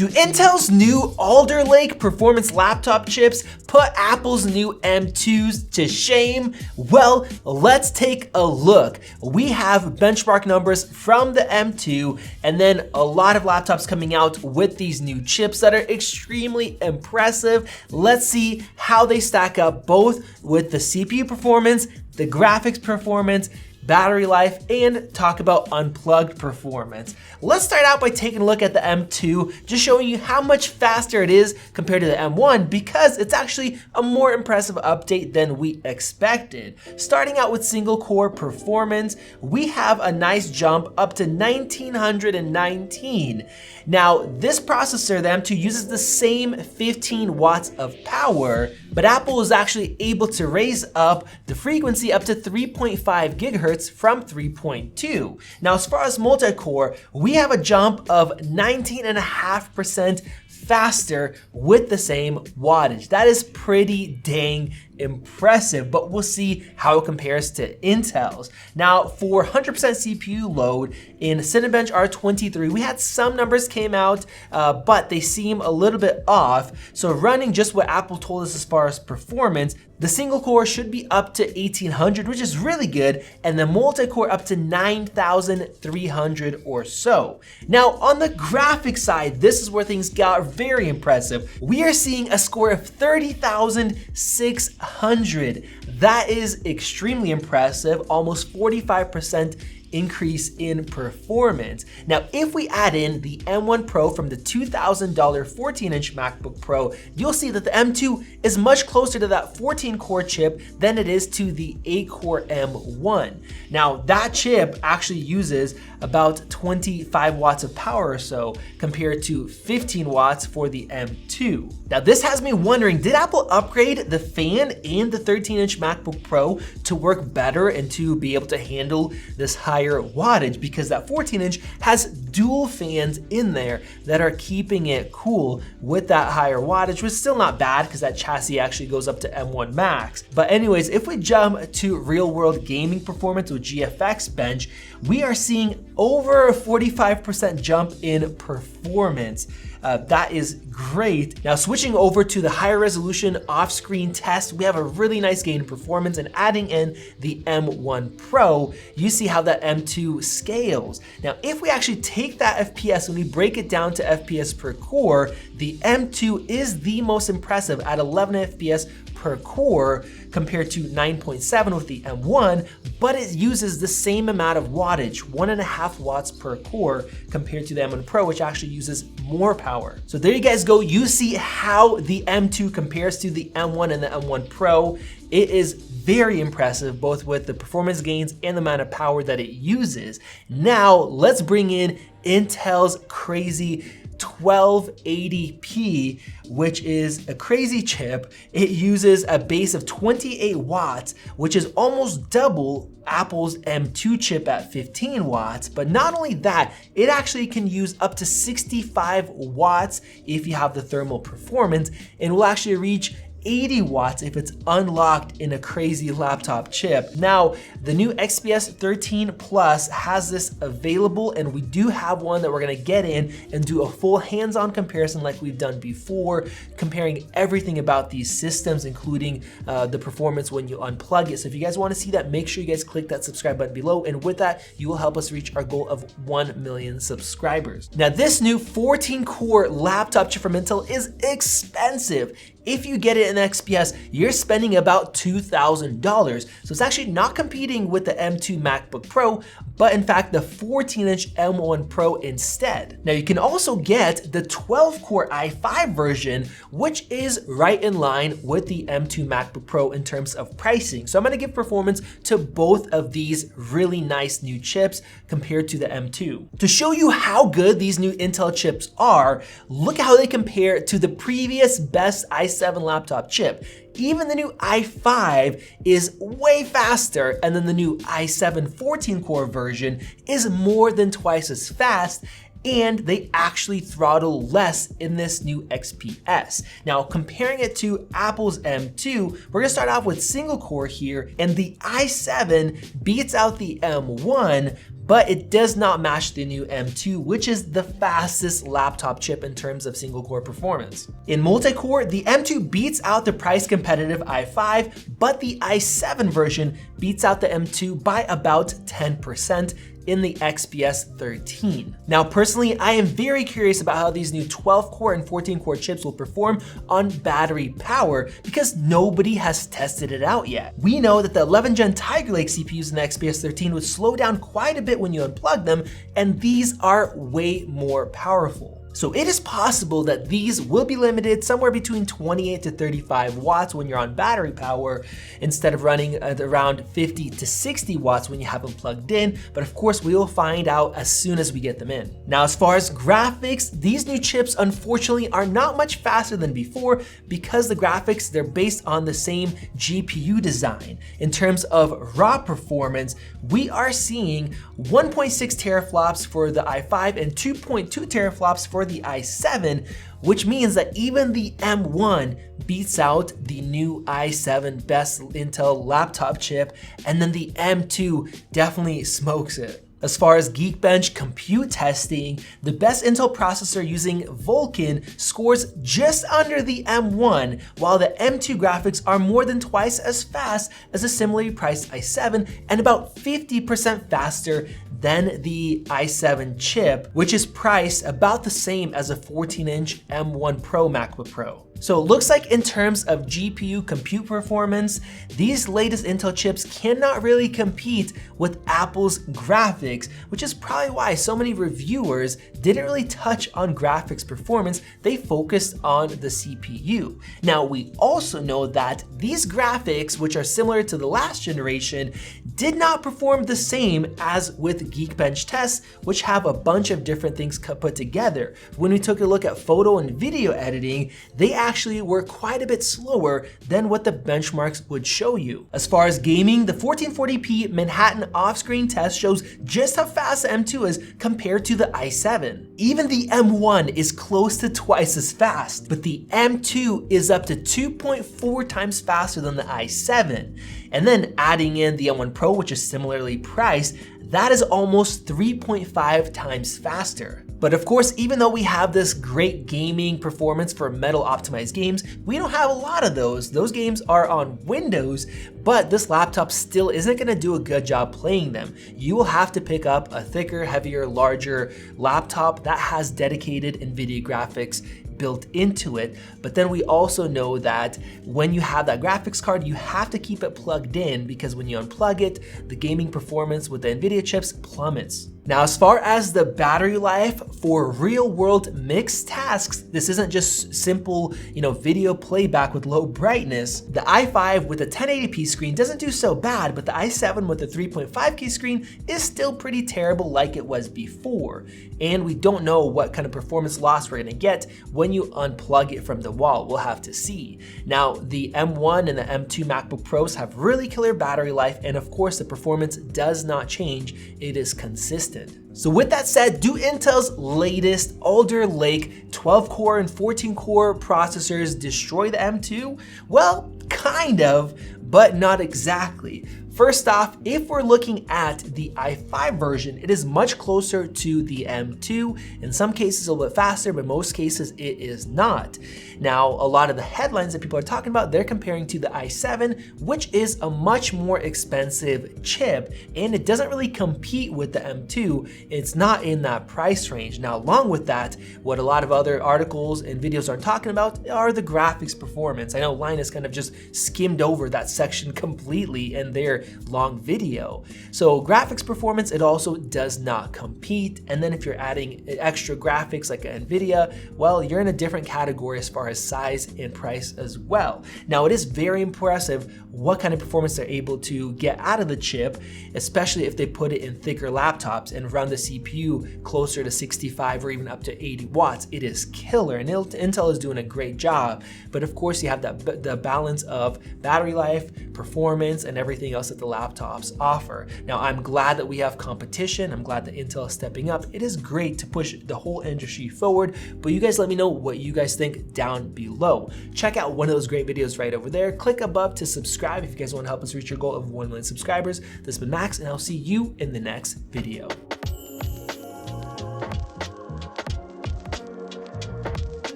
Do Intel's new Alder Lake performance laptop chips put Apple's new M2s to shame? Well, let's take a look. We have benchmark numbers from the M2 and then a lot of laptops coming out with these new chips that are extremely impressive. Let's see how they stack up both with the CPU performance, the graphics performance, battery life, and talk about unplugged performance. Let's start out by taking a look at the M2, just showing you how much faster it is compared to the M1 because it's actually a more impressive update than we expected. Starting out with single core performance, we have a nice jump up to 1919. Now, this processor, the M2, uses the same 15 watts of power, but Apple is actually able to raise up the frequency up to 3.5 gigahertz from 3.2. Now, as far as multi-core, we have a jump of 19.5% faster with the same wattage. That is pretty dang impressive, but we'll see how it compares to Intel's. Now, for 100% CPU load in CINEBENCH R23, we had some numbers came out, but they seem a little bit off. So running just what Apple told us as far as performance, the single core should be up to 1800, which is really good, and the multi-core up to 9300 or so. Now, on the graphics side, this is where things got very impressive. We are seeing a score of 30,600. That is extremely impressive, almost 45% increase in performance. Now, if we add in the M1 Pro from the $2,000 14-inch MacBook Pro, you'll see that the M2 is much closer to that 14-core chip than it is to the 8-core M1. Now, that chip actually uses about 25 watts of power or so compared to 15 watts for the M2. Now, this has me wondering, did Apple upgrade the fan in the 13-inch MacBook Pro to work better and to be able to handle this higher wattage? Because that 14-inch has dual fans in there that are keeping it cool with that higher wattage, which is still not bad because that chassis actually goes up to M1 Max. But anyways, if we jump to real-world gaming performance with GFX Bench, we are seeing over a 45% jump in performance. That is great. Now, switching over to the higher resolution off-screen test, we have a really nice gain in performance, and adding in the M1 Pro, you see how that M2 scales. Now, if we actually take that FPS and we break it down to FPS per core, the M2 is the most impressive at 11 FPS per core compared to 9.7 with the M1, but it uses the same amount of wattage, 1.5 watts per core compared to the M1 Pro, which actually uses more power. So there you guys go. You see how the M2 compares to the M1 and the M1 Pro. It is very impressive, both with the performance gains and the amount of power that it uses. Now, let's bring in Intel's crazy 1280p, which is a crazy chip. It uses a base of 28 watts, which is almost double Apple's M2 chip at 15 watts. But not only that, it actually can use up to 65 watts if you have the thermal performance, and will actually reach 80 watts if it's unlocked in a crazy laptop chip. Now, the new XPS 13 Plus has this available, and we do have one that we're gonna get in and do a full hands-on comparison like we've done before, comparing everything about these systems, including the performance when you unplug it. So if you guys wanna see that, make sure you guys click that subscribe button below, and with that, you will help us reach our goal of 1 million subscribers. Now, this new 14-core laptop chip from Intel is expensive. If you get it in XPS, you're spending about $2,000. So it's actually not competing with the M2 MacBook Pro, but in fact the 14-inch M1 Pro instead. Now, you can also get the 12-core i5 version, which is right in line with the M2 MacBook Pro in terms of pricing. So I'm gonna give performance to both of these really nice new chips compared to the M2. To show you how good these new Intel chips are, look at how they compare to the previous best i7 laptop chip. Even the new i5 is way faster, and then the new i7 14-core version is more than twice as fast, and they actually throttle less in this new XPS. Now, comparing it to Apple's M2, we're gonna start off with single core here, and the i7 beats out the M1, but it does not match the new M2, which is the fastest laptop chip in terms of single core performance. In multi-core, the M2 beats out the price competitive i5, but the i7 version beats out the M2 by about 10% in the XPS 13. Now, personally, I am very curious about how these new 12-core and 14-core chips will perform on battery power because nobody has tested it out yet. We know that the 11th gen Tiger Lake CPUs in the XPS 13 would slow down quite a bit when you unplug them, and these are way more powerful. So it is possible that these will be limited somewhere between 28 to 35 watts when you're on battery power, instead of running at around 50 to 60 watts when you have them plugged in. But of course, we will find out as soon as we get them in. Now, as far as graphics, these new chips unfortunately are not much faster than before because the graphics, they're based on the same GPU design. In terms of raw performance, we are seeing 1.6 teraflops for the i5 and 2.2 teraflops for the i7, which means that even the M1 beats out the new i7 best Intel laptop chip, and then the M2 definitely smokes it. As far as Geekbench compute testing, the best Intel processor using Vulkan scores just under the M1, while the M2 graphics are more than twice as fast as a similarly priced i7 and about 50% faster than the i7 chip, which is priced about the same as a 14-inch M1 Pro MacBook Pro. So it looks like in terms of GPU compute performance, these latest Intel chips cannot really compete with Apple's graphics, which is probably why so many reviewers didn't really touch on graphics performance. They focused on the CPU. Now, we also know that these graphics, which are similar to the last generation, did not perform the same as with Geekbench tests, which have a bunch of different things put together. When we took a look at photo and video editing, they actually were quite a bit slower than what the benchmarks would show you. As far as gaming, the 1440p Manhattan off-screen test shows just how fast the M2 is compared to the i7. Even the M1 is close to twice as fast, but the M2 is up to 2.4 times faster than the i7. And then adding in the M1 Pro, which is similarly priced, that is almost 3.5 times faster. But of course, even though we have this great gaming performance for metal optimized games, we don't have a lot of those. Those games are on Windows, but this laptop still isn't gonna do a good job playing them. You will have to pick up a thicker, heavier, larger laptop that has dedicated NVIDIA graphics built into it. But then we also know that when you have that graphics card, you have to keep it plugged in, because when you unplug it, the gaming performance with the NVIDIA chips plummets. Now, as far as the battery life for real-world mixed tasks, this isn't just simple, video playback with low brightness. The i5 with a 1080p screen doesn't do so bad, but the i7 with a 3.5K screen is still pretty terrible like it was before. And we don't know what kind of performance loss we're gonna get when you unplug it from the wall. We'll have to see. Now, the M1 and the M2 MacBook Pros have really killer battery life, and of course, the performance does not change. It is consistent. So with that said, do Intel's latest Alder Lake 12-core and 14-core processors destroy the M2? Well, kind of, but not exactly. First off, if we're looking at the i5 version, it is much closer to the M2. In some cases, a little bit faster, but most cases it is not. Now, a lot of the headlines that people are talking about, they're comparing to the i7, which is a much more expensive chip, and it doesn't really compete with the M2. It's not in that price range. Now, along with that, what a lot of other articles and videos are talking about are the graphics performance. I know Linus kind of just skimmed over that section completely in their long video. So graphics performance, it also does not compete. And then if you're adding extra graphics like NVIDIA, well, you're in a different category as far as size and price as well. Now, it is very impressive what kind of performance they're able to get out of the chip, especially if they put it in thicker laptops and run the CPU closer to 65 or even up to 80 watts. It is killer, and Intel is doing a great job. But of course, you have the balance of battery life, performance, and everything else that the laptops offer. Now, I'm glad that we have competition. I'm glad that Intel is stepping up. It is great to push the whole industry forward, but you guys let me know what you guys think down below. Check out one of those great videos right over there. Click above to subscribe if you guys want to help us reach your goal of 1 million subscribers. This has been Max, and I'll see you in the next video.